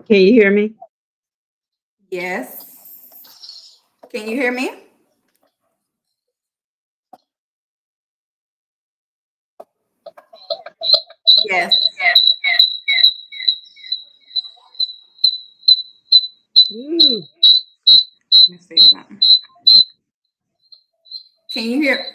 Can you hear me? Yes. Can you hear me? Yes. Ooh. Let me see something. Can you hear?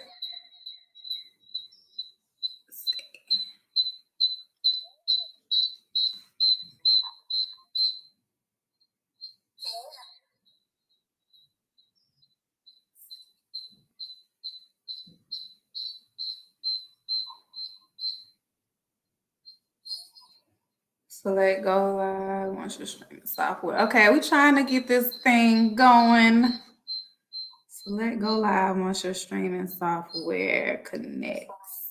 Select go live once you're streaming software. Okay, we're trying to get this thing going. Select go live once your streaming software connects.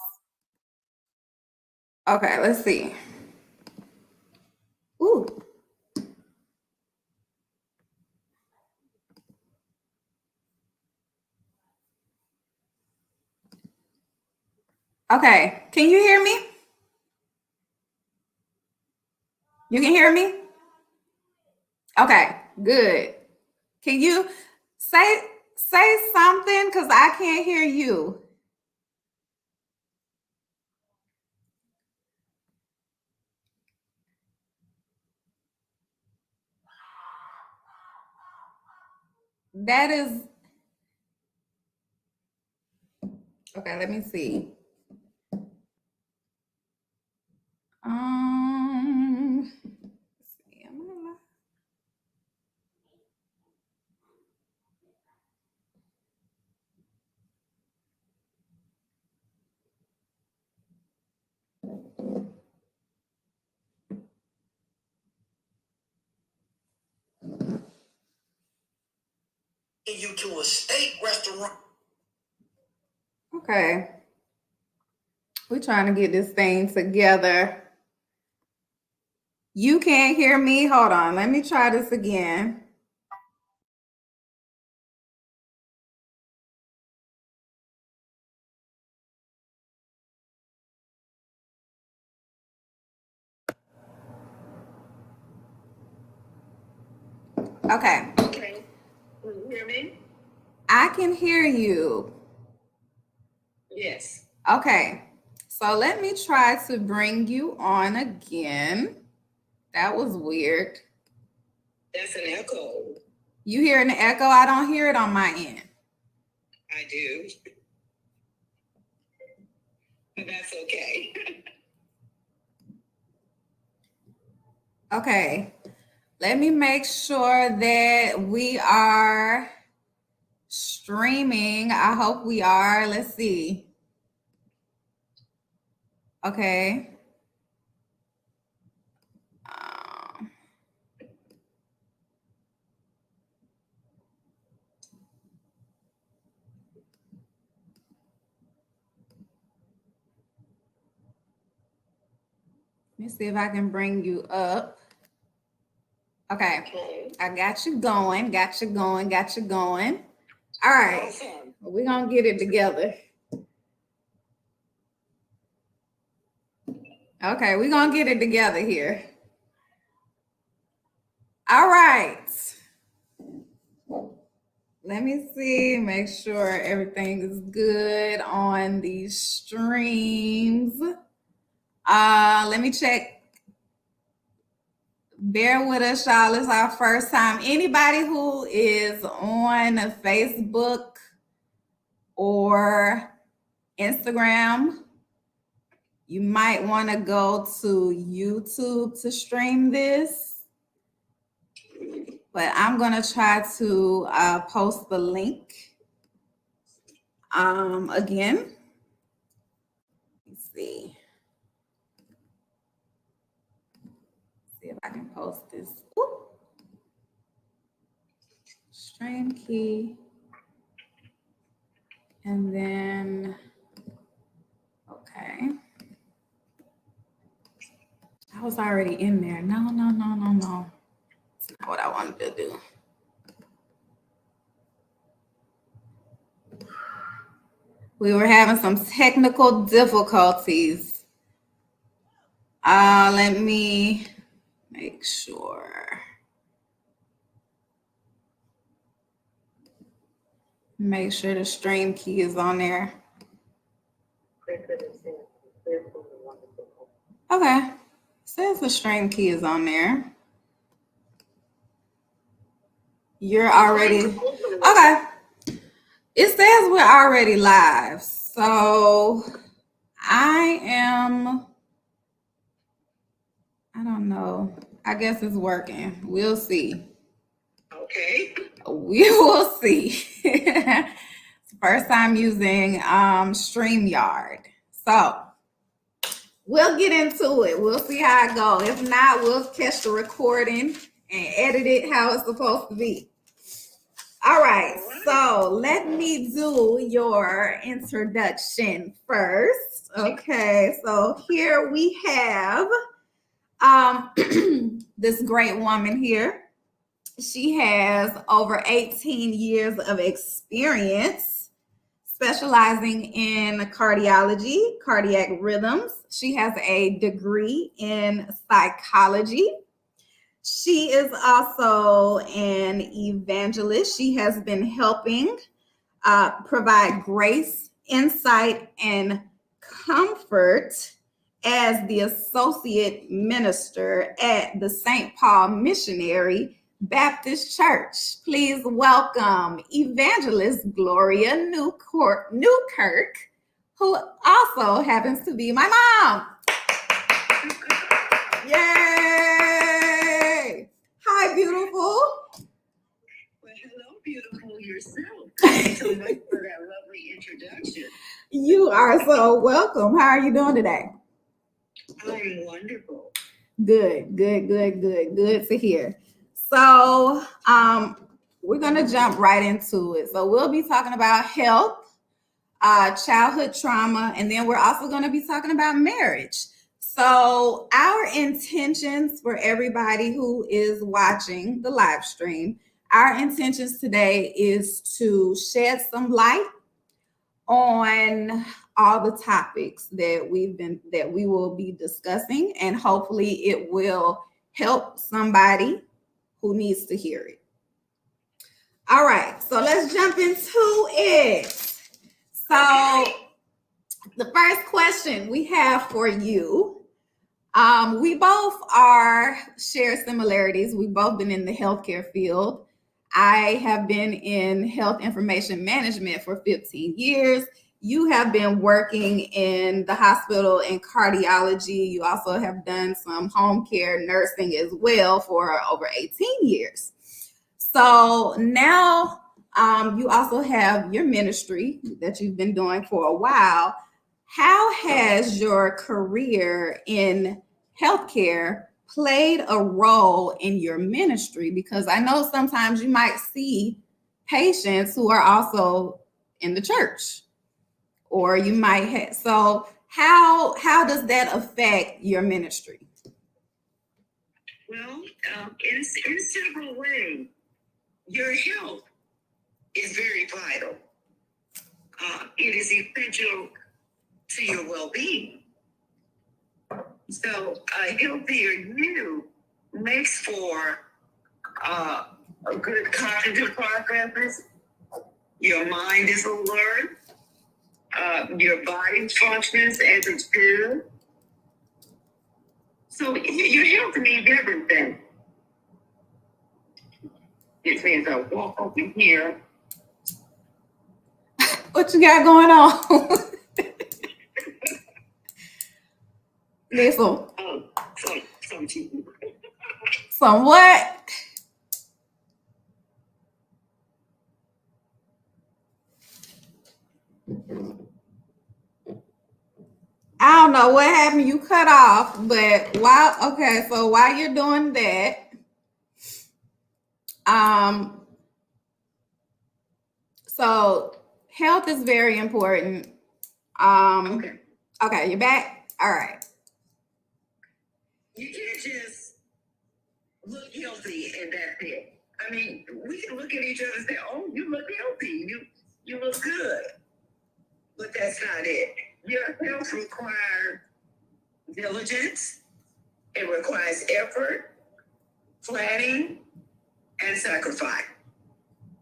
Okay, let's see. Ooh. Okay, can you hear me? You can hear me? Okay, good. Can you say something? Because I can't hear you. That is okay. Let me see. Let's see. Am I live? You to a steak restaurant. Okay. We're trying to get this thing together. You can't hear me? Hold on. Let me try this again. Okay. Okay. Can you hear me? I can hear you. Yes. Okay. So let me try to bring you on again. That was weird. That's an echo. You hearing the echo? I don't hear it on my end. I do. That's okay. Okay. Let me make sure that we are streaming. I hope we are. Let's see. Okay. Let me see if I can bring you up. Okay. I got you going. Got you going. Got you going. All right. Awesome. We're going to get it together. Okay. We're going to get it together here. All right. Let me see, make sure everything is good on these streams. Let me check. Bear with us, y'all. It's our first time. Anybody who is on Facebook or Instagram, you might want to go to YouTube to stream this. But I'm going to try to post the link again. Let's see. See if I can post this. Ooh. Stream key. And then, okay. I was already in there. No. That's not what I wanted to do. We were having some technical difficulties. Let me make Make sure. Make sure the stream key is on there. Okay. Says the stream key is on there. You're already okay. It says we're already live. So I don't know. I guess it's working. We'll see. Okay. We will see. It's the first time using StreamYard. So we'll get into it. We'll see how it goes. If not, we'll catch the recording and edit it how it's supposed to be. All right, so let me do your introduction first. Okay, so here we have this great woman here. She has over 18 years of experience specializing in cardiology, cardiac rhythms. She has a degree in psychology. She is also an evangelist. She has been helping provide grace, insight, and comfort as the associate minister at the St. Paul Missionary Baptist Church. Please welcome Evangelist Gloria Newkirk, who also happens to be my mom. Yay! Hi, beautiful. Well, hello, beautiful yourself. Thank you so much for that lovely introduction. You are so welcome. How are you doing today? I'm wonderful. Good to hear. So we're gonna jump right into it. So we'll be talking about health, childhood trauma, and then we're also going to be talking about marriage. So our intentions for everybody who is watching the live stream, our intentions today is to shed some light on all the topics that we will be discussing, and hopefully it will help somebody who needs to hear it. All right, so let's jump into it. So the first question we have for you, we both share similarities. We've both been in the healthcare field. I have been in health information management for 15 years. You have been working in the hospital in cardiology. You also have done some home care nursing as well for over 18 years. So now you also have your ministry that you've been doing for a while. How has your career in healthcare played a role in your ministry? Because I know sometimes you might see patients who are also in the church, or you might have. So how does that affect your ministry? Well, in several ways. Your health is very vital. It is essential to your well-being. So a healthier you makes for a good cognitive processes. Your mind is alert. Your body functions as it should. So your health means everything. It means I walk over here. What you got going on? Listen. Some what? I don't know what happened. You cut off, but while you're doing that, so health is very important. Okay, you're back. All right. You can't just look healthy and that's it. I mean, we can look at each other and say, "Oh, you look healthy. You look good," but that's not it. Your health requires diligence. It requires effort. planning, and sacrifice.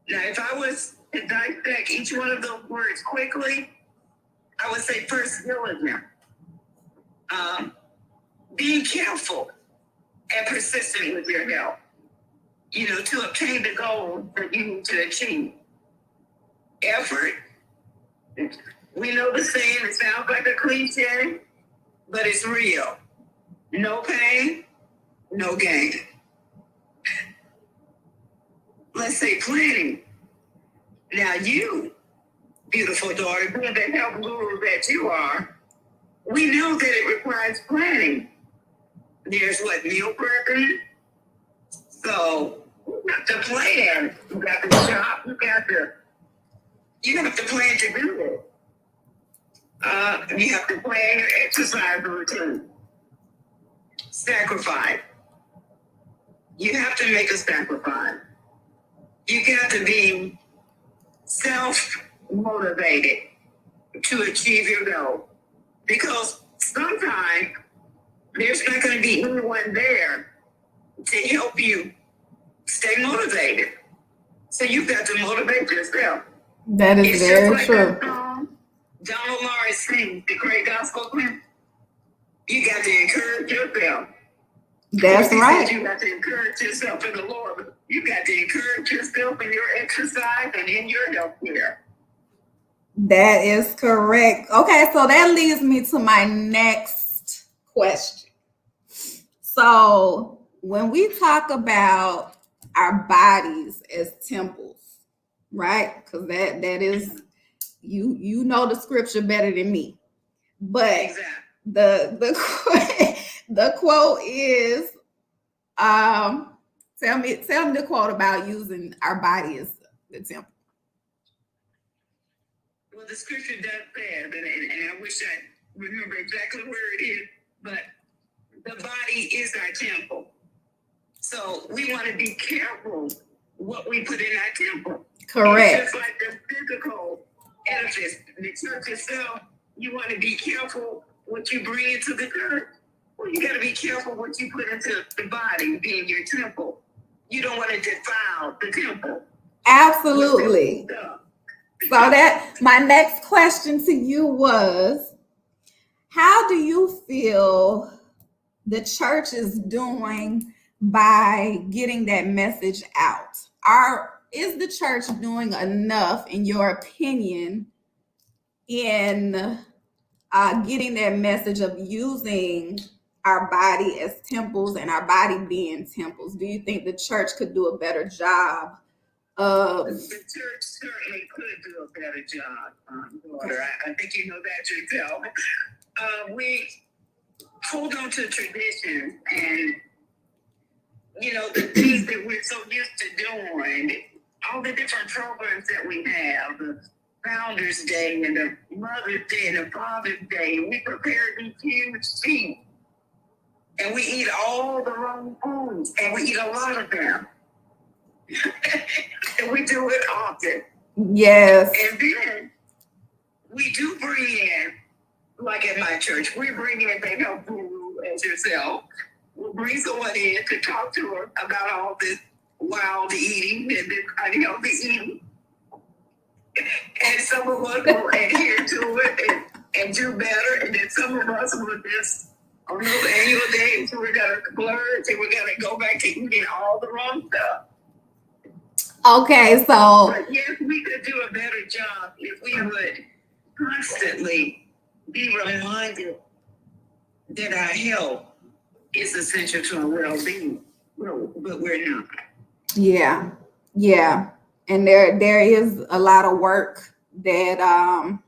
Now, if I was to dissect each one of those words quickly, I would say first, diligent. Being careful and persistent with your health, to obtain the goal that you need to achieve. Effort. We know the saying, it sounds like a cliche, but it's real. No pain, no gain. Let's say planning. Now you, beautiful daughter, being the health guru that you are, we know that it requires planning. There's meal prepping. So you have to plan. You got to shop. You have to plan to do it. You have to plan your exercise routine. Sacrifice. You have to make a sacrifice. You got to be self-motivated to achieve your goal. Because sometimes there's not going to be anyone there to help you stay motivated. So you've got to motivate yourself. That is very true. That song Donald Lawrence sings, the great gospel hymn. You got to encourage yourself. That's right. You got to encourage yourself in the Lord. You got to encourage yourself in your exercise and in your health care. That is correct. Okay, so that leads me to my next question. So when we talk about our bodies as temples, right? Because that is, you know the scripture better than me. But exactly. the quote is, tell me the quote about using our body as the temple. Well, the scripture does say, and I wish I remember exactly where it is, but the body is our temple. So we want to be careful what we put in our temple. Correct. It's just like the physical edifice, the church itself, you want to be careful what you bring into the church. Well, you got to be careful what you put into the body, being your temple. You don't want to defile the temple. Absolutely. So that my next question to you was, how do you feel the church is doing by getting that message out? Is the church doing enough, in your opinion, in getting that message of using our body as temples and our body being temples? Do you think the church could do a better job of... The church certainly could do a better job, daughter. I think you know that yourself. We hold on to tradition and, the things that we're so used to doing, all the different programs that we have, the Founders Day and the Mother's Day and the Father's Day. We prepare these huge feasts and we eat all the wrong foods and we eat a lot of them. And we do it often. Yes. And then we do bring in, like at my church, we bring in the health guru as yourself. We'll bring someone in to talk to her about all this wild eating and this unhealthy eating. And some of us will adhere to it and do better. And then some of us will just, on those annual days, we're going to splurge and we're going to go back to eating all the wrong stuff. Okay, so... But yes, we could do a better job if we would constantly be reminded that our health is essential to our well-being. But we're not. Yeah. And there is a lot of work that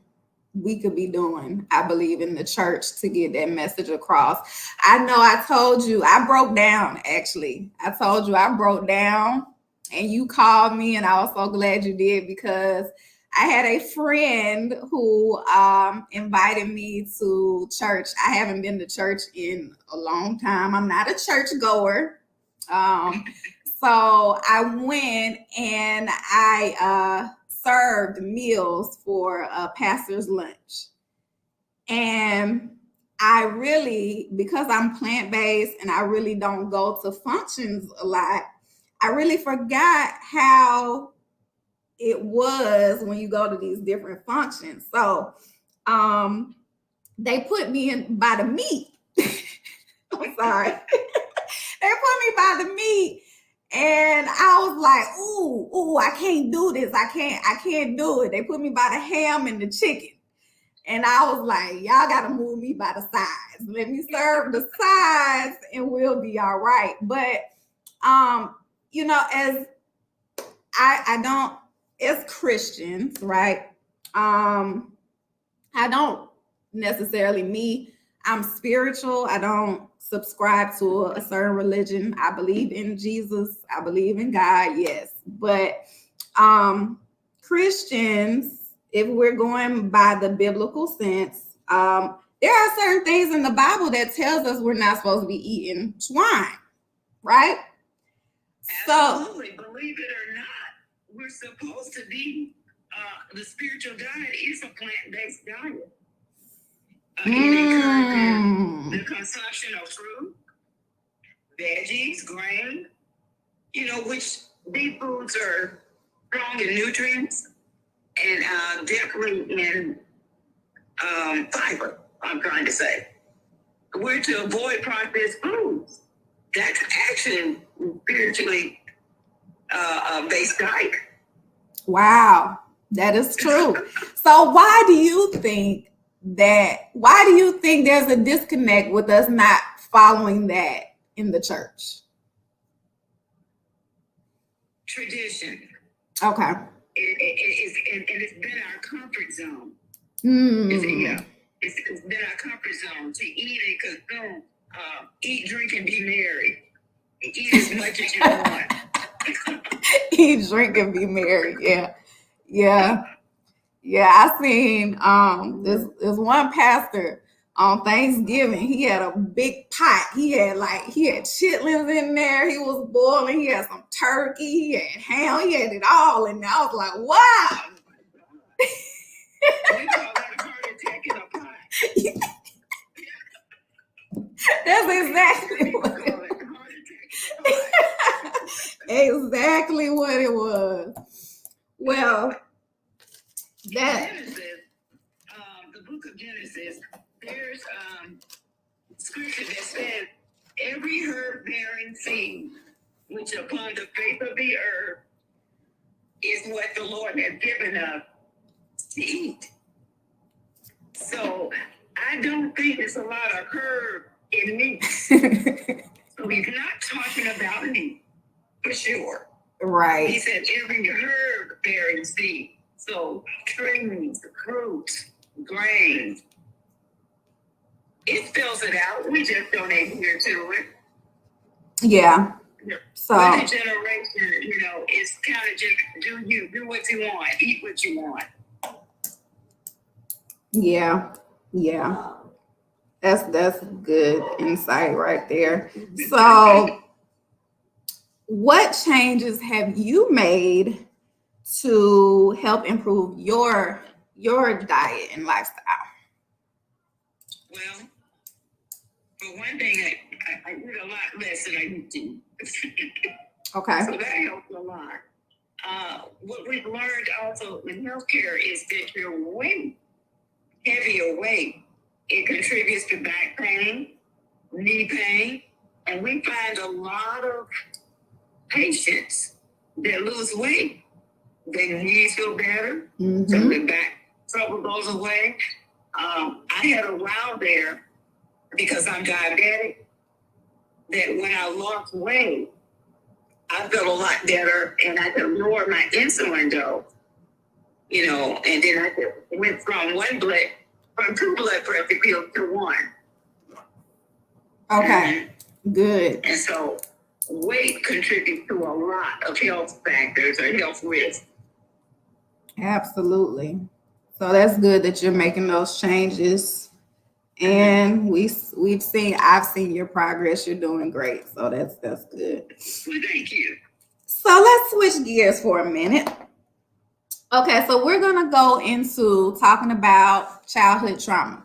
we could be doing, I believe, in the church to get that message across. I know I told you I broke down, actually. I told you I broke down and you called me, and I was so glad you did, because I had a friend who invited me to church. I haven't been to church in a long time. I'm not a church goer. So I went and I served meals for a pastor's lunch. And I really, because I'm plant-based and I really don't go to functions a lot, I really forgot how it was when you go to these different functions. So they put me in by the meat. I'm sorry. They put me by the meat. And I was like, ooh, I can't do this. I can't do it. They put me by the ham and the chicken. And I was like, y'all got to move me by the sides. Let me serve the sides and we'll be all right. But, as I don't, as Christians, right? I don't necessarily, I'm spiritual. I don't subscribe to a certain religion. I believe in Jesus. I believe in God, yes. But Christians, if we're going by the biblical sense, there are certain things in the Bible that tells us we're not supposed to be eating swine, right? Absolutely. So, believe it or not, we're supposed to be, the spiritual diet is a plant-based diet. It encourages the consumption of fruit, veggies, grain, which these foods are strong in nutrients and definitely in fiber, I'm trying to say. We're to avoid processed foods. That's actually spiritually based diet. Wow, that is true. So why do you think there's a disconnect with us not following that in the church? Tradition. Okay. It's been our comfort zone. It's been our comfort zone to eat and consume, eat, drink, and be merry. Eat as much as you want. Eat, drink, and be merry. Yeah. I seen there's one pastor on Thanksgiving. He had a big pot. He had chitlins in there. He was boiling. He had some turkey. He had ham. He had it all. And I was like, wow. We call that a heart attack in a pot. That's exactly what it was. Exactly what it was. Well, Genesis, the book of Genesis, there's scripture that says, every herb bearing seed, which upon the face of the earth is what the Lord has given us to eat. So I don't think there's a lot of herb in meat. So he's not talking about meat, for sure. Right. He said every herb bearing seed. So trees, fruits, grains. It spells it out. We just don't adhere to it. Yeah. So with the generation, it's kind of just do what you want, eat what you want. Yeah. That's good insight right there. So what changes have you made to help improve your diet and lifestyle? Well, for one thing, I eat a lot less than I used to. Okay. So that helps a lot. What we've learned also in healthcare is that your weight, heavier weight, it contributes to back pain, knee pain, and we find a lot of patients that lose weight. Their knees feel better, so the back trouble goes away. I had a while there, because I'm diabetic, that when I lost weight, I felt a lot better, and I could lower my insulin dose, and then I went from two blood pressure pills to one. Okay, good. And so weight contributes to a lot of health factors or health risks. Absolutely. So that's good that you're making those changes. And I've seen your progress. You're doing great. So that's good. Well, thank you. So let's switch gears for a minute. Okay, so we're gonna go into talking about childhood trauma.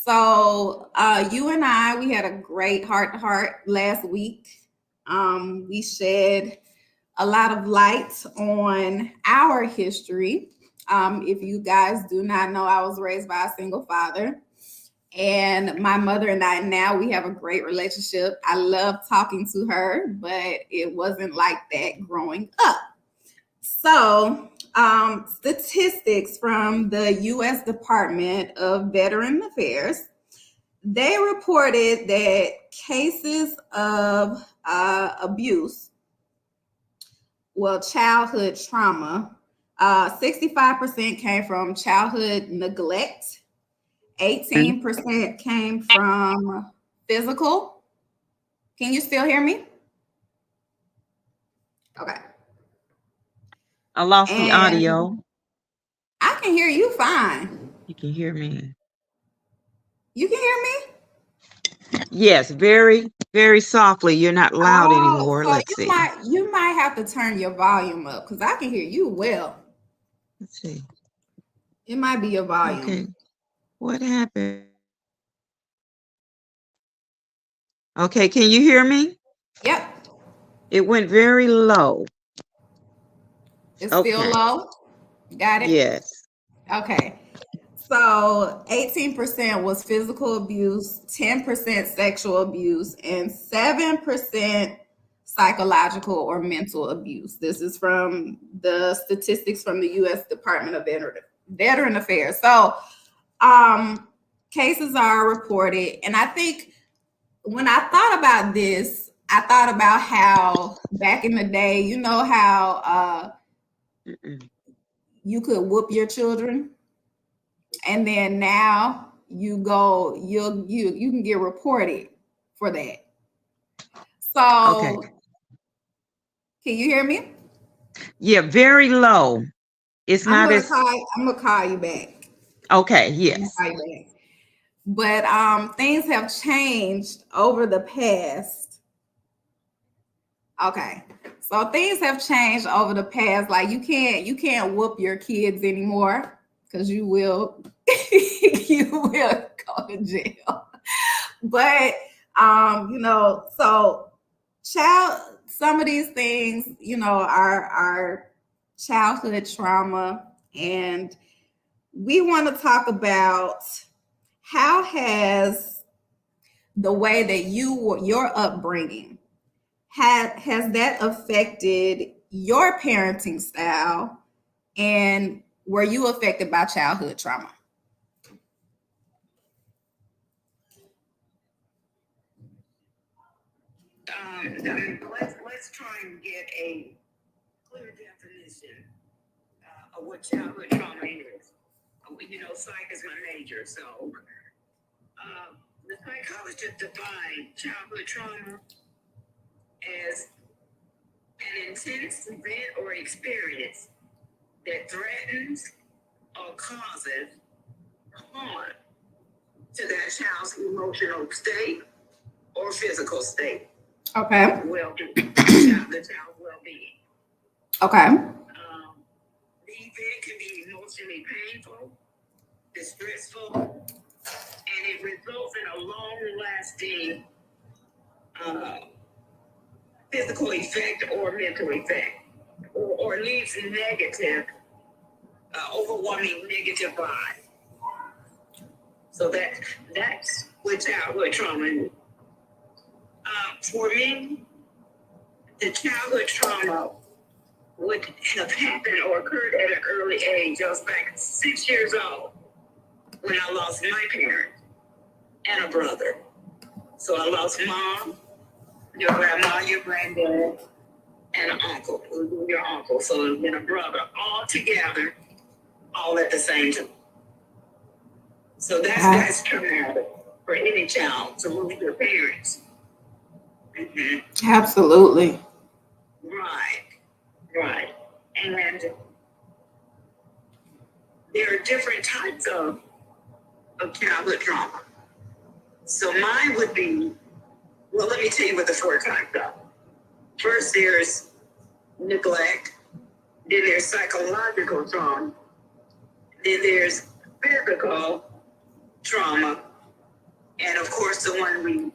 So you and I, we had a great heart-to-heart last week. We shed a lot of light on our history. If you guys do not know, I was raised by a single father. And my mother and I now we have a great relationship. I love talking to her, but it wasn't like that growing up. So, statistics from the U.S. Department of Veteran Affairs, they reported that cases of abuse, well, childhood trauma, 65% came from childhood neglect, 18% came from physical. Can you still hear me? Okay. I lost the And audio. I can hear you fine. You can hear me. You can hear me? Yes, very, very softly. You're not loud Oh, anymore. so Let's see. you might have to turn your volume up because I can hear you well. Let's see. It might be your volume. Okay. What happened? Okay, can you hear me? Yep. It went very low. It's still Okay. low. Got it? Yes. Okay. So 18% was physical abuse, 10% sexual abuse, and 7% psychological or mental abuse. This is from the statistics from the U.S. Department of Veteran Affairs. So cases are reported. And I think when I thought about this, I thought about how back in the day, you know how Mm-mm. you could whoop your children, and then now you can get reported for that. Okay. So can you hear me? Yeah, very low. It's not as I'm gonna call you back. okay. I'm gonna Yes. call you back. But things have changed over the past. Okay. So things have changed over the past. Like you can't whoop your kids anymore because you will you will go to jail. But so some of these things, are childhood trauma, and we want to talk about how has the way that your upbringing has that affected your parenting style, and were you affected by childhood trauma? Let's try and get a clear definition of what childhood trauma is. Psych is my major, so the psychologist defined childhood trauma as an intense event or experience that threatens or causes harm to that child's emotional state or physical state. Okay. Well-being, the child's well-being. Okay. The event can be emotionally painful, distressful, and it results in a long-lasting physical effect or mental effect, or leaves negative, overwhelming negative vibe. So that's what childhood trauma is. For me, the childhood trauma would have happened or occurred at an early age. I was back 6 years old when I lost my parents and a brother. So I lost mom, your grandma, your granddad, and an uncle, your uncle. So then a brother, all together, all at the same time. So that's traumatic for any child to lose their parents. Mm-hmm. Absolutely. Right. And there are different types of childhood trauma. So mine would be, well, let me tell you what the four types are. First, there's neglect. Then there's psychological trauma. Then there's physical trauma. and of course the one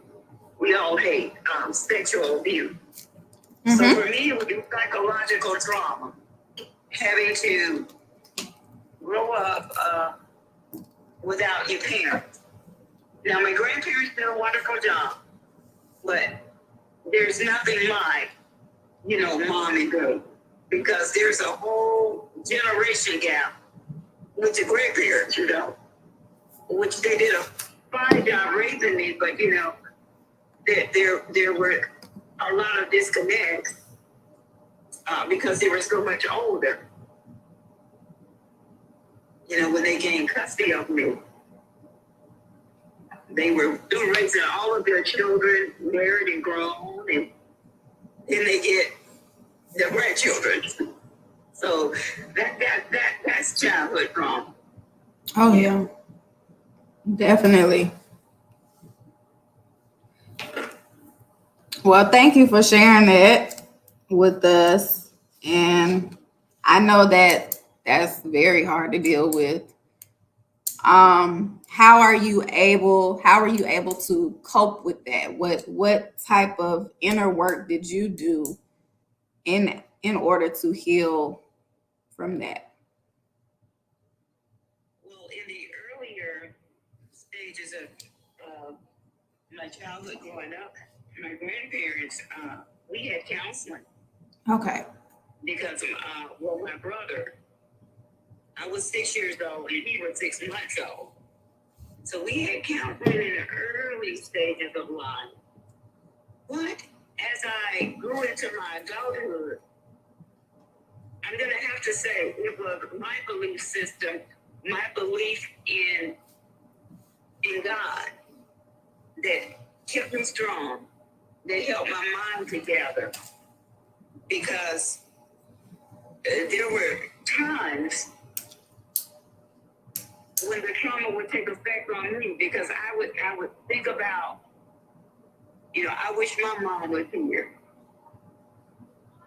we all hate, sexual abuse. So Mm-hmm. for me, it would be psychological trauma, having to grow up without your parents. Now, my grandparents did a wonderful job, but there's nothing like, mom and dad, because there's a whole generation gap with the grandparents, which they did a fine job raising me, but there were a lot of disconnects because they were so much older. When they gained custody of me, they were raising all of their children, married and grown, and then they get their grandchildren. So that's childhood trauma. Oh yeah, definitely. Well, thank you for sharing that with us. And I know that that's very hard to deal with. How are you able to cope with that? What type of inner work did you do in order to heal from that? Well, in the earlier stages of my childhood growing up, my grandparents, we had counseling Okay. because my brother, I was 6 years old and he was 6 months old. So we had counseling in the early stages of life. But as I grew into my adulthood, I'm going to have to say it was my belief system, my belief in God that kept me strong, that held my mind together. Because there were times when the trauma would take effect on me, because I would think about, I wish my mom was here.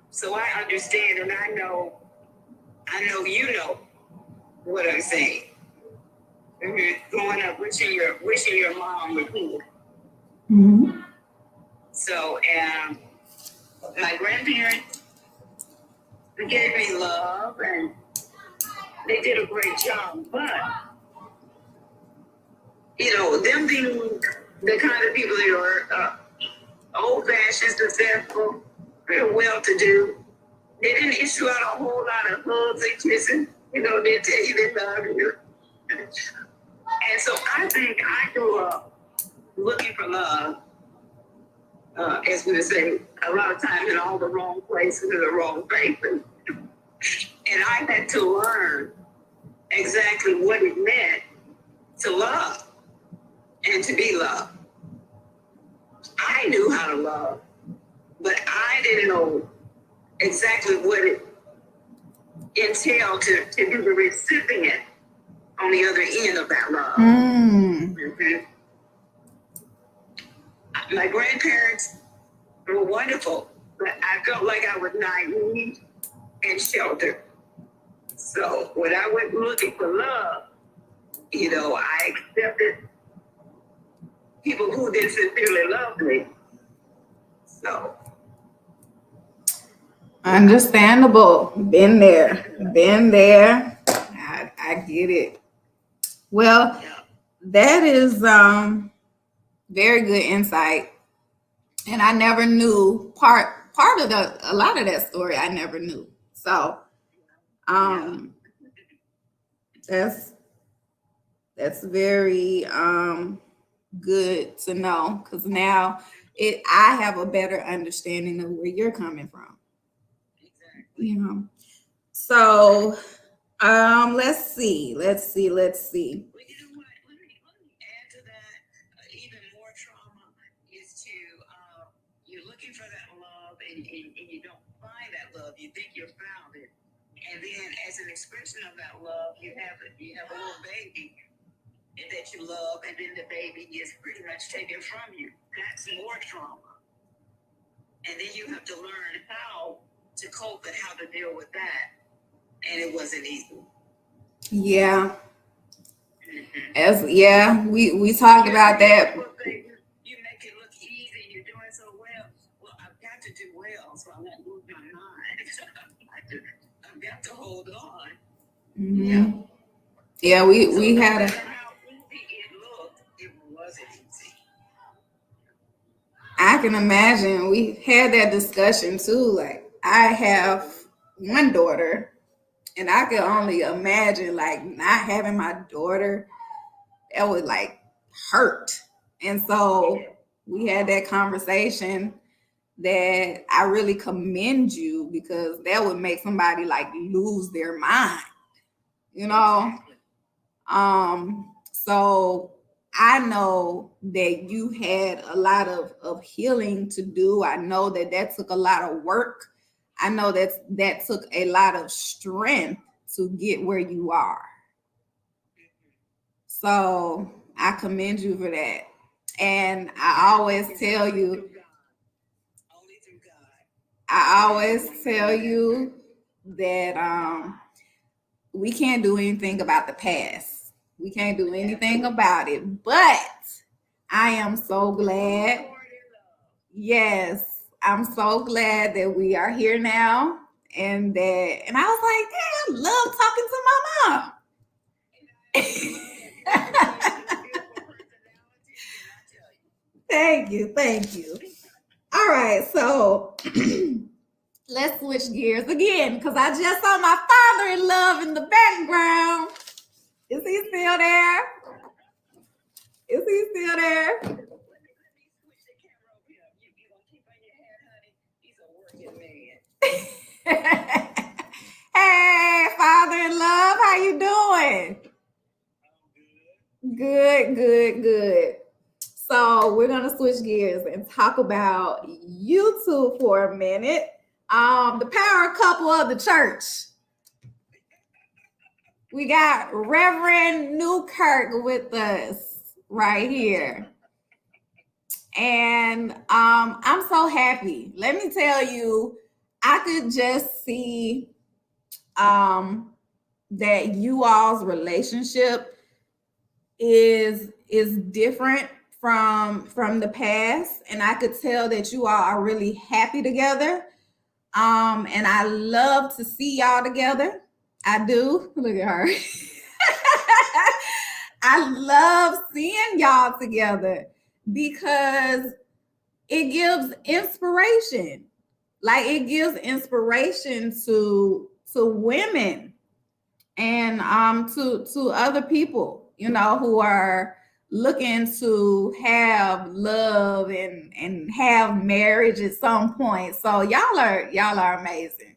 So I understand, and I know you know what I'm saying. Growing up, wishing your mom was here. Mm-hmm. So, my grandparents gave me love, and they did a great job. But them being the kind of people they were, old-fashioned, successful, real well-to-do, they didn't issue out a whole lot of hugs and kissing. They tell you they love you. And so I think I grew up looking for love, as we would say, a lot of times in all the wrong places and the wrong places. And I had to learn exactly what it meant to love and to be loved. I knew how to love, but I didn't know exactly what it entailed to be the recipient on the other end of that love. Mm-hmm. My grandparents were wonderful, but I felt like I was naive and sheltered. So when I went looking for love, I accepted people who didn't sincerely love me. So. Understandable. Been there. I get it. Well, that is very good insight. And I never knew part of a lot of that story I never knew. So that's very good to know, because now I have a better understanding of where you're coming from. Exactly. So let's see. Well, you know what? Let me add to that. Even more trauma is to you're looking for that love, and you don't find that love. You think you found it, and then as an expression of that love, you have a little baby that you love, and then the baby is pretty much taken from you. That's more trauma, and then you have to learn how to cope and how to deal with that, and it wasn't easy. Yeah. we talked about that. People think you make it look easy. You're doing so well. Well, I've got to do well, so I'm not losing my mind. I've got to hold on. Mm-hmm. Yeah, we had a. How easy it looked, it wasn't easy. I can imagine we had that discussion too. Like I have one daughter, and I could only imagine like not having my daughter. That would like hurt. And so we had that conversation that I really commend you because that would make somebody like lose their mind, you know? So I know that you had a lot of healing to do. I know that took a lot of work. I know that took a lot of strength to get where you are. So I commend you for that. And I always tell you, Only through God. I always tell you that we can't do anything about the past. We can't do anything about it. But I am so glad. Yes, I'm so glad that we are here now. And I was like, damn, I love talking to my mom. Thank you. All right, so let's switch gears again because I just saw my father-in-law in the background. Is he still there? Is he still there? Let me switch the camera over here. You gonna keep on your head, honey? He's a working man. Hey, father-in-law, how you doing? Good. So we're gonna switch gears and talk about you two for a minute. The power couple of the church. We got Reverend Newkirk with us right here. And I'm so happy. Let me tell you, I could just see that you all's relationship is different from the past, and I could tell that you all are really happy together. And I love to see y'all together. I do. Look at her. I love seeing y'all together because it gives inspiration. Like it gives inspiration to women and to other people, you know, who are looking to have love and have marriage at some point. So y'all are amazing.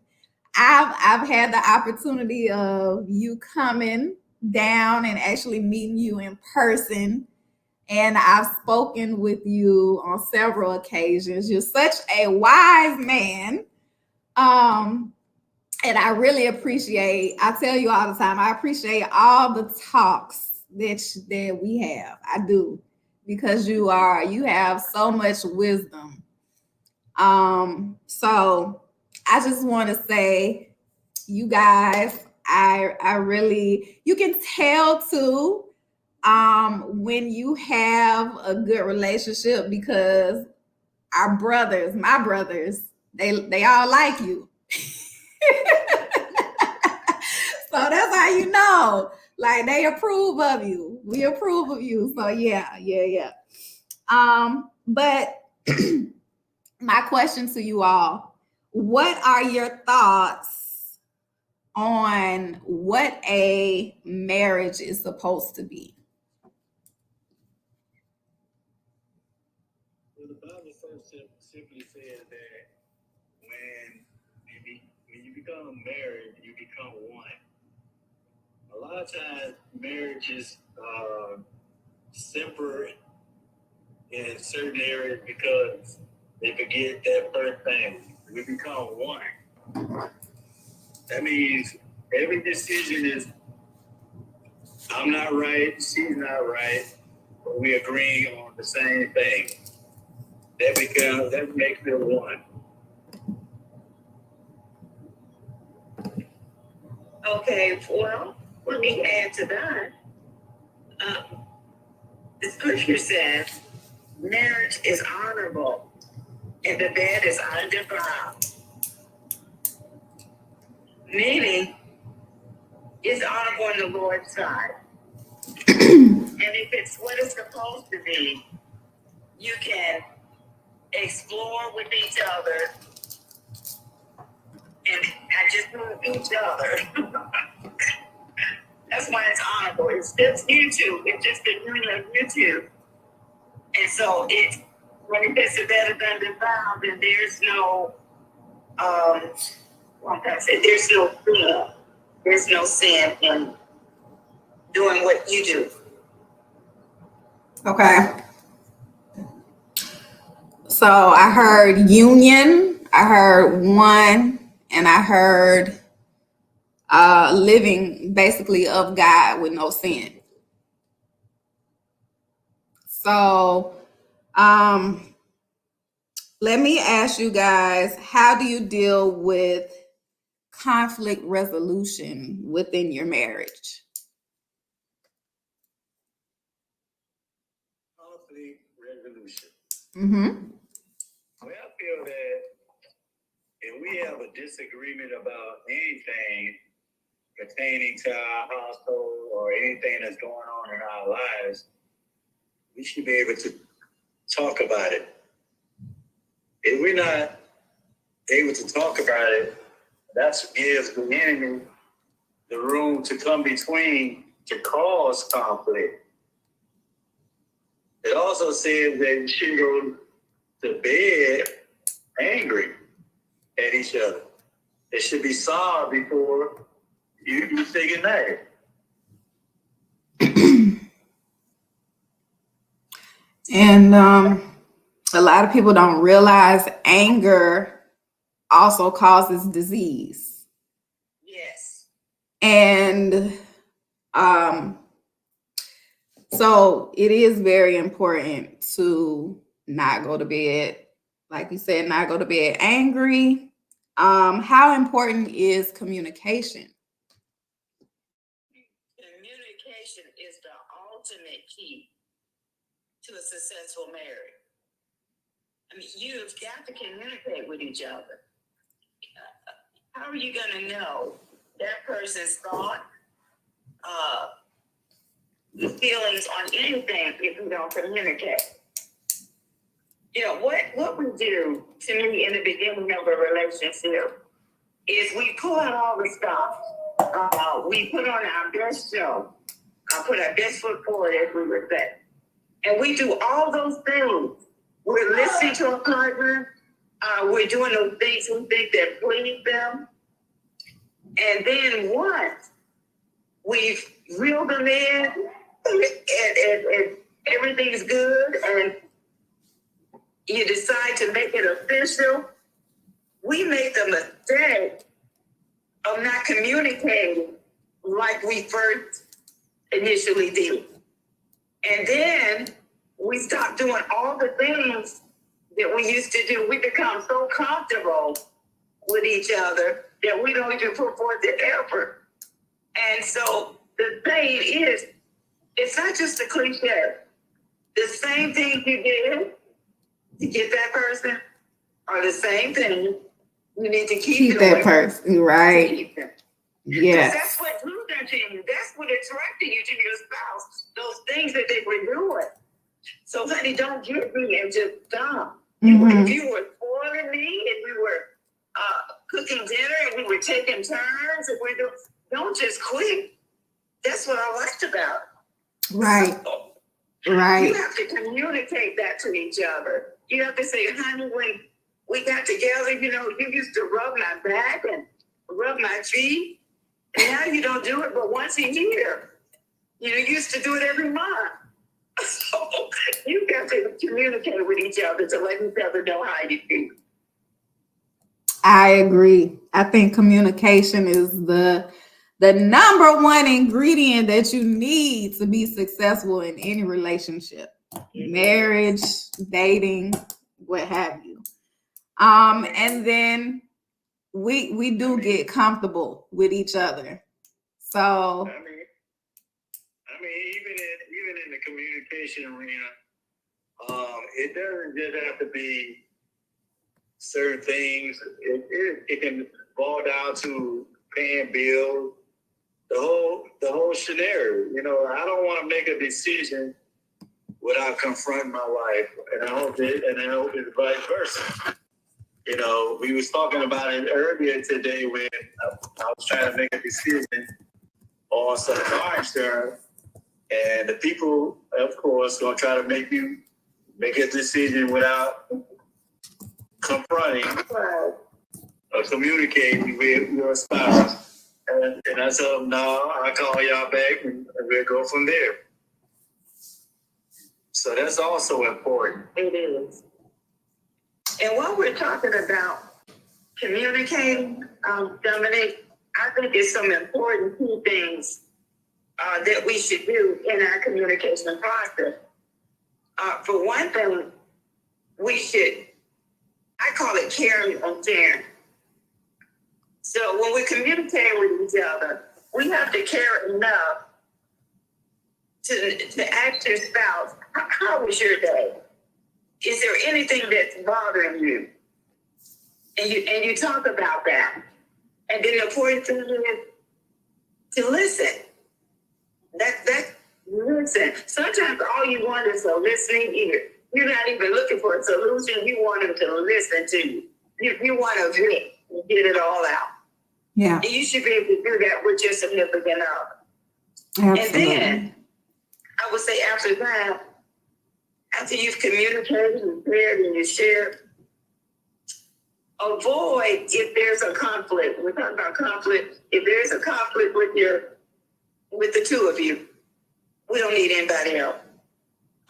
I've had the opportunity of you coming down and actually meeting you in person, and I've spoken with you on several occasions. You're such a wise man. And I really appreciate, I tell you all the time, I appreciate all the talks that we have. I do, because you have so much wisdom. So I just want to say, you guys, I really, you can tell too when you have a good relationship because my brothers, they all like you. So that's how you know, like they approve of you. We approve of you. So yeah. But my question to you all, what are your thoughts on what a marriage is supposed to be? Well, the Bible first simply says that when you become married, you become one. A lot of times, marriages simper in certain areas because they forget that first thing. We become one. That means every decision is, I'm not right, she's not right, but we agreeing on the same thing. That makes it one. Okay, well, let me add to that. The scripture says marriage is honorable and the bed is undefiled. Meaning, it's honorable on the Lord's side. And if it's what it's supposed to be, you can explore with each other and just with each other. That's why it's honorable. It's just you two. It's just the union of you two. And so when it gets to better than defiled, then there's no like I said, there's no sin. There's no sin in doing what you do. Okay. So I heard union, I heard one, and I heard living basically of God with no sin. So let me ask you guys, how do you deal with conflict resolution within your marriage? Conflict resolution. Mm-hmm. Well, I feel that if we have a disagreement about anything pertaining to our household or anything that's going on in our lives, we should be able to talk about it. If we're not able to talk about it, that gives the enemy the room to come between to cause conflict. It also says that you should go to bed angry at each other. It should be solved before you say goodnight. And a lot of people don't realize anger also causes disease. Yes. And so it is very important to not go to bed, like you said, not go to bed angry. How important is communication? Communication is the ultimate key to a successful marriage. I mean, you've got to communicate with each other. How are you going to know that person's thought, feelings on anything if you don't communicate? You know, what we do, to me, in the beginning of a relationship is we pull out all the stuff. We put on our best show. Put our best foot forward, as we would say. And we do all those things. We're listening to our partner. We're doing those things we think that please them. And then once we've reeled them in and everything's good and you decide to make it official, we made the mistake of not communicating like we first initially did. And then we stopped doing all the things that we used to do. We become so comfortable with each other that we don't even put forth the effort. And so the thing is, it's not just a cliche. The same thing you did to get that person are the same thing you need to keep that person, right? Keep them. Yes. That's what drew them to you. That's what attracted you to your spouse. Those things that they were doing. So, honey, don't get me and just stop. Mm-hmm. If you were spoiling me and we were cooking dinner and we were taking turns and don't just quit. That's what I liked about it. Right. So, right. You have to communicate that to each other. You have to say, honey, when we got together, you know, you used to rub my back and rub my feet. And now you don't do it but once a year. You know, you used to do it every month. So you got to communicate with each other to let each other know how you feel. I agree. I think communication is the number one ingredient that you need to be successful in any relationship, marriage, dating, what have you. And then we do get comfortable with each other. So I mean, even in the communication arena, it doesn't just have to be certain things. It can boil down to paying bills, the whole scenario. You know, I don't want to make a decision without confronting my wife, and I hope it's vice versa. You know, we was talking about it earlier today when I was trying to make a decision on some car insurance, and the people, of course, gonna try to make you make a decision without confronting or communicating with your spouse. And I tell them, no, I'll call y'all back and we'll go from there. So that's also important. It is. And while we're talking about communicating, Dominic, I think there's some important key things that we should do in our communication process. For one thing, we should, I call it caring and sharing. So when we communicate with each other, we have to care enough to ask your spouse, how was your day? Is there anything that's bothering you? And you talk about that. And then the important thing is to listen. Listen. Sometimes all you want is a listening ear. You're not even looking for a solution. You want them to listen to you. You want to vent and get it all out. Yeah. And you should be able to do that with your significant other. Absolutely. And then I would say after that, after you've communicated and shared and you share, avoid if there's a conflict. We're talking about conflict. If there's a conflict with the two of you, we don't need anybody else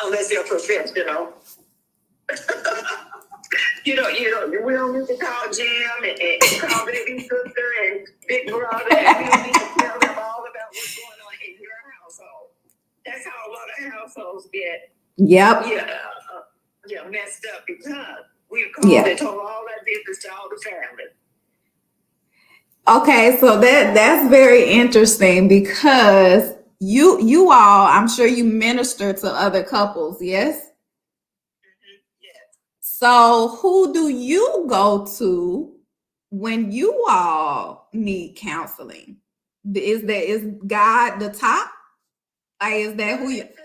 unless they're professional. We don't need to call Jim and call baby sister and big brother. And we don't need to tell them all about what's going on in your household. That's how a lot of households get messed up because we've called and told all that business to all the family. Okay, so that's very interesting because you all, I'm sure you minister to other couples, yes? Mm-hmm. Yes. So who do you go to when you all need counseling? Is God the top? Is that who you? It's the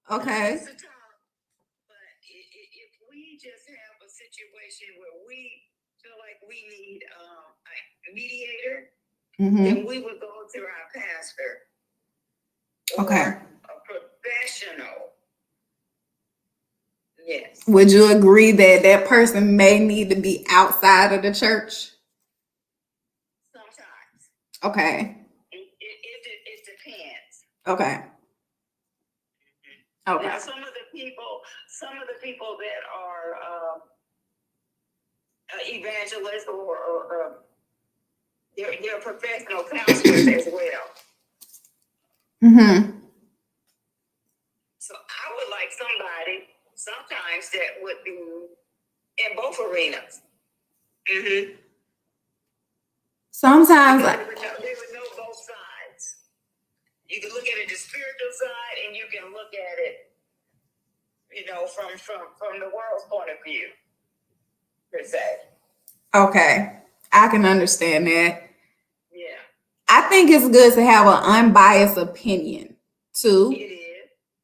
top. Okay. It's the top. But if we just have a situation where we feel like we need a mediator, then we would go to our pastor. Okay. Or a professional. Yes. Would you agree that person may need to be outside of the church? Sometimes. Okay. It depends. Okay. Okay. Now, some of the people that are evangelists or they're professional counselors as well. Mm-hmm. So I would like somebody sometimes that would be in both arenas. Mm-hmm. Sometimes they would know both sides. You can look at it the spiritual side, and you can look at it, from the world's point of view, per se. okay, I can understand that. Yeah. I think it's good to have an unbiased opinion too. It is.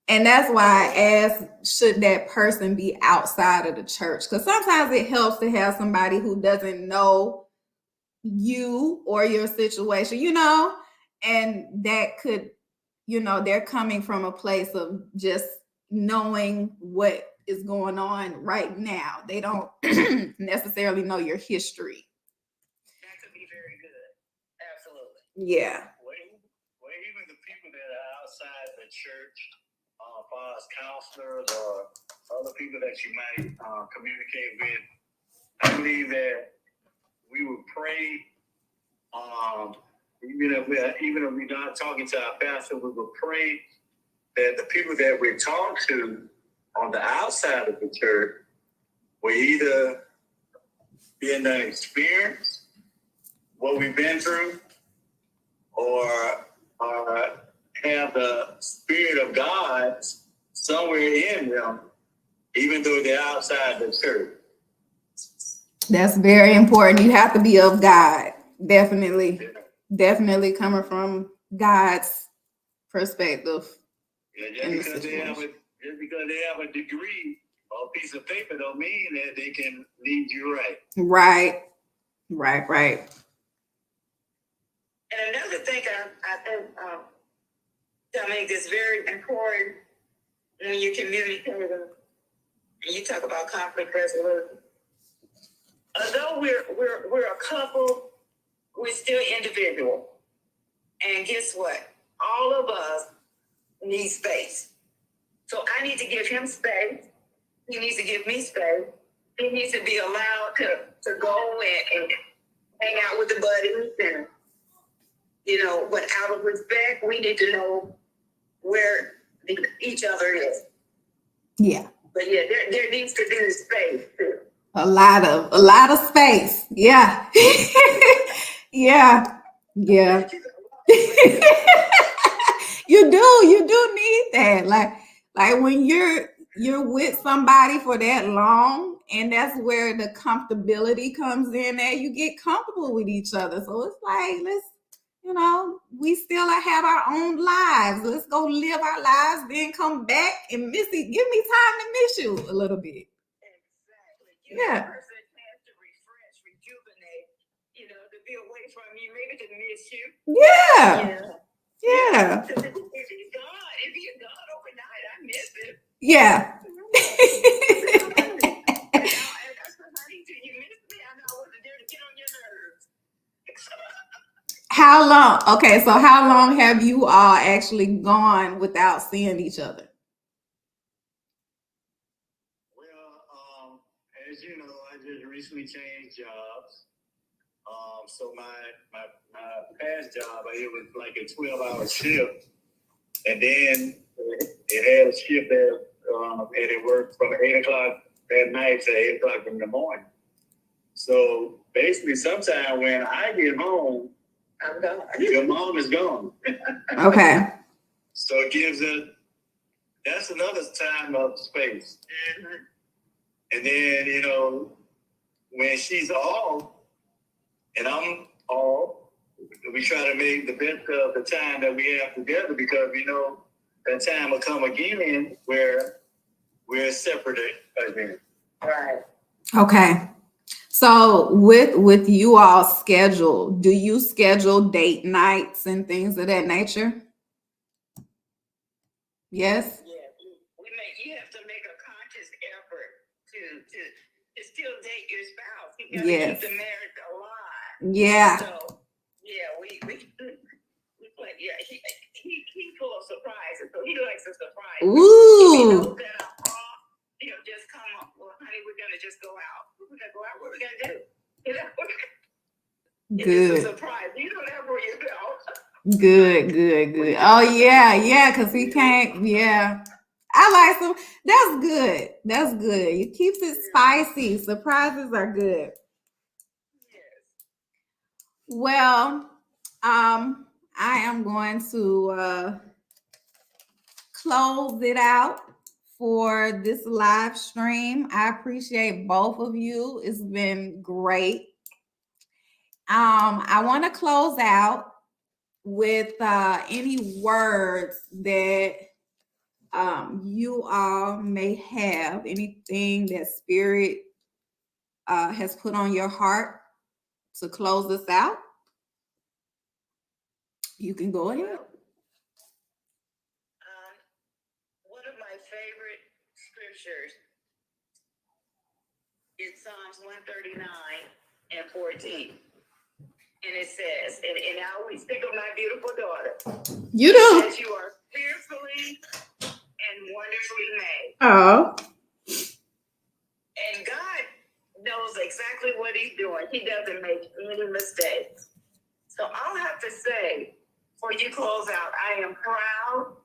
And that's why I asked, should that person be outside of the church? Because sometimes it helps to have somebody who doesn't know you or your situation, and that could, they're coming from a place of just knowing what is going on right now. They don't necessarily know your history. That could be very good. Absolutely. Yeah. Well, even the people that are outside the church, as far as counselors or other people that you might communicate with, I believe that we would pray. Even if we're not talking to our pastor, we would pray that the people that we talk to on the outside of the church will either be in the experience what we've been through, or have have the Spirit of God somewhere in them, even though they're outside the church. That's very important. You have to be of God. Definitely. Definitely coming from God's perspective. Yeah, just because they have a degree or a piece of paper don't mean that they can lead you right. Right. And another thing I think, Dominic, is very important when you communicate and you talk about conflict resolution. Although we're a couple, we're still individual. And guess what? All of us need space. So I need to give him space. He needs to give me space. He needs to be allowed to go and hang out with the buddies and, but out of respect, we need to know where each other is. Yeah. But yeah, there needs to be space too. A lot of space. Yeah. Yeah. You do need that. Like when you're with somebody for that long, and that's where the comfortability comes in, that you get comfortable with each other. So it's like, we still have our own lives. Let's go live our lives, then come back and give me time to miss you a little bit. Exactly. Yeah. The person has to refresh, rejuvenate, to be away from you, maybe to miss you. Yeah. If he's gone overnight, I miss him. Yeah. How long? Okay, so how long have you all actually gone without seeing each other? Well, as you know, I just recently changed jobs. So my past job, it was like a 12-hour shift, and then it had a shift that and it worked from 8 o'clock at night to 8 o'clock in the morning. So basically, sometime when I get home, I'm gone. Your mom is gone. Okay. So it gives that's another time of space. Mm-hmm. And then, when she's off and I'm off, we try to make the best of the time that we have together, because that time will come again where we're separated again. Right. Okay. So with you all schedule, do you schedule date nights and things of that nature? Yes. Yeah. You have to make a conscious effort to still date your spouse. You got to Yes. keep the marriage alive. Yeah. So yeah, we play. Yeah, he's full of surprises, so he likes a surprise. Ooh. He knows that I'm off. Just come up. Well, honey, we're gonna just go out. We're gonna go out. What are we gonna do? It's a surprise. You don't have where you go. Good. Oh yeah, because he can't. Yeah, I like some. That's good. It keeps it spicy. Surprises are good. Yes. Well, I am going to close it out for this live stream. I appreciate both of you. It's been great. I want to close out with any words that you all may have, anything that Spirit has put on your heart to close this out. You can go ahead. One of my favorite scriptures is Psalms 139:14. And it says, and I always think of my beautiful daughter. You do. That you are fearfully and wonderfully made. Oh. And God knows exactly what he's doing. He doesn't make any mistakes. So I'll have to say, before you close out, I am proud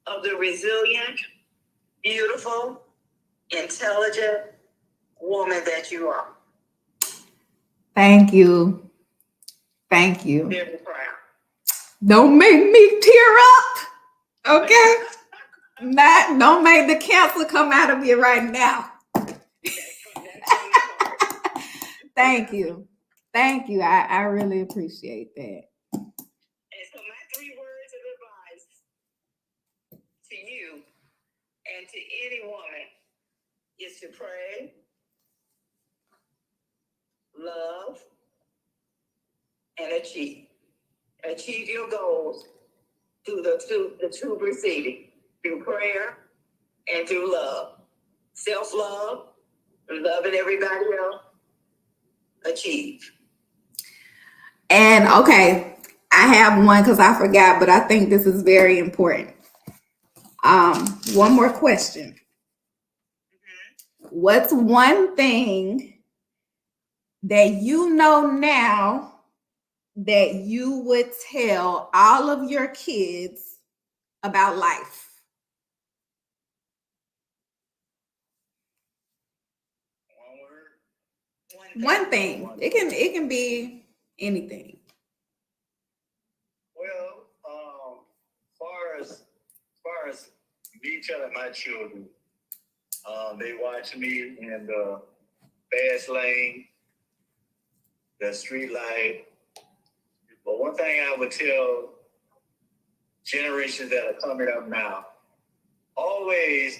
of the resilient, beautiful, intelligent woman that you are. Thank you. Thank you. Very proud. Don't make me tear up. Okay. Don't make the cancer come out of you right now. Thank you. Thank you. I really appreciate that. And so my 3 words of advice to you and to any woman is to pray, love, and achieve. Achieve your goals through the two preceding, through prayer and through love. Self-love, loving everybody else, achieve. And okay, I have one because I forgot, but I think this is very important. One more question. What's one thing that you know now that you would tell all of your kids about life? One thing. It can be anything. Well, as far as me telling my children, they watch me in the fast lane, the street light. But one thing I would tell generations that are coming up now, always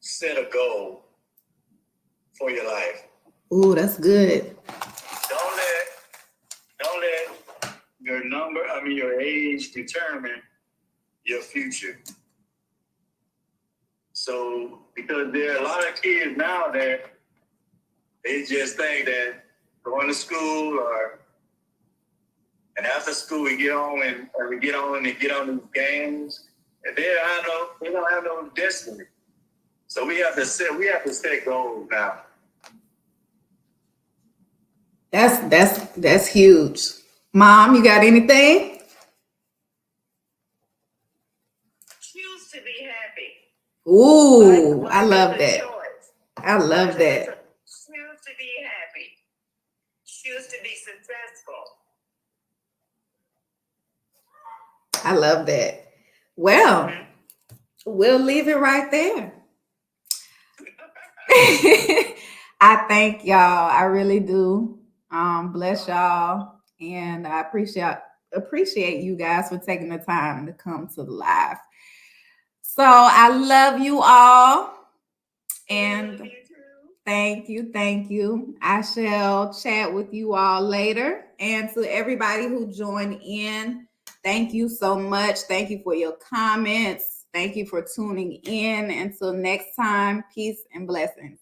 set a goal for your life. Ooh, that's good. Don't let your age determine your future. So, because there are a lot of kids now that they just think that going to school and after school we get on these games, and they don't have no destiny. So we have to set goals now. That's huge. Mom, you got anything? Choose to be happy. Ooh, I love that. Choice. I love that. Choose to be happy. Choose to be successful. I love that. Well, we'll leave it right there. I thank y'all. I really do. Bless y'all. And I appreciate you guys for taking the time to come to the live. So I love you all. And thank you. I shall chat with you all later. And to everybody who joined in, thank you so much. Thank you for your comments. Thank you for tuning in. Until next time, peace and blessings.